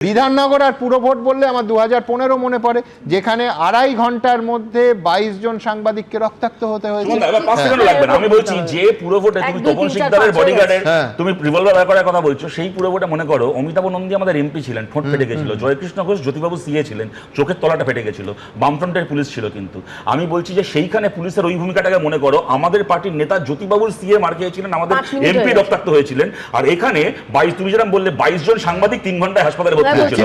বিধাননগর আর পুরো ভোট বললে আমার 2015 মনে পড়ে, যেখানে 2.5 ঘন্টার মধ্যে 22 জন সাংবাদিককে রক্তাক্ত হতে হয়েছে। আমি বলছি যে পুরো ভোটে তুমি তপন শিকদারের বডিগার্ডের তুমি রিভলভার ব্যাপারে কথা বলছো, সেই পুরো ভোটে মনে করো অমিতাভ নন্দী আমাদের এমপি ছিলেন, ঠোঁট ফেটে গেছিল, জয়কৃষ্ণ ঘোষ জ্যোতিবাবু সিএ ছিলেন, চোখের তলাটা ফেটে গেছিল, বামফ্রন্টের পুলিশ ছিল। কিন্তু আমি বলছি যে সেইখানে পুলিশের ওই ভূমিকাটাকে মনে করো, আমাদের পার্টির নেতা জ্যোতিবাবুর সিএ মার খেয়েছিলেন, আমাদের এমপি রক্তাক্ত হয়েছিলেন, আর এখানে 22 তুমি যেরকম বললে 22 জন সাংবাদিক 3 ঘন্টায় হাসপাতালে ভর্তি হয়েছিল।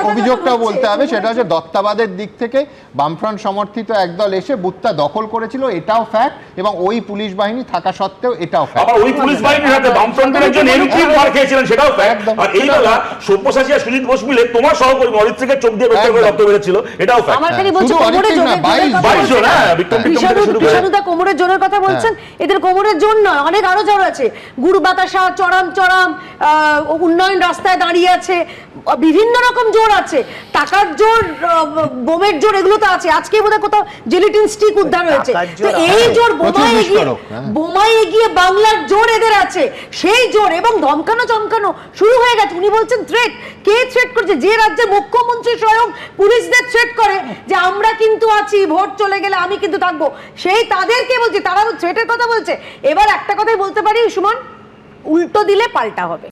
অভিযোগটাও বলতে হবে, সেটা হচ্ছে দত্তাবাদের দিক থেকে বামফ্রন্ট সমর্থিত একদল এসে বুথটা দখল করেছিল, এটাও ফ্যাক্ট, এবং ওই পুলিশ বাহিনী থাকা সত্ত্বেও এটাও ফ্যাক্ট। আবার ওই পুলিশ বাহিনীর হাতে বামফ্রন্টের একজন এমপি মার খেয়েছিলেন, সেটাও ফ্যাক্ট। আর এই বেলা সব্যসাচী আর সুজিত বোস মিলে তোমার সহকর্মী অরিত্র সিংয়ের চোখ দিয়ে বের করে রক্ত বেরোচ্ছিল, এটাও ফ্যাক্ট। আমার খালি বলছি কোমরে জোরে 22 জন, হ্যাঁ, বিষ্ণুদা কোমরের জোরের কথা বলছেন, এদের কোমরের জোর নয়, অনেক আরো জোর আছে। গুড় বাতাসা, চড়াম চড়াম, উন্নয়ন রাস্তায় দাঁড়িয়ে আছে, বিভিন্ন রকম জোর আছে, টাকার জোর, বোমের জোর, এগুলো তো আছে। আজকে বোধহয় কোথাও জেলিটিন স্টিক উদ্ধার হয়েছে। তো এই জোর বোমায় এগিয়ে বাংলার জোর এদের আছে, সেই জোর, এবং ধমকানো চমকানো শুরু হয়ে গেছে। উনি বলছেন থ্রেট, কে থ্রেট করছে? যে রাজ্যের মুখ্যমন্ত্রী স্বয়ং পুলিশদের থ্রেট করে যে আমরা কিন্তু আছি, ভোট চলে গেলে আমি কিন্তু থাকবো, সেই তাদেরকে বলছি, তারা থ্রেটের কথা বলছে। এবার একটা কথাই বলতে পারি সুমন, উল্টো দিলে পাল্টা হবে।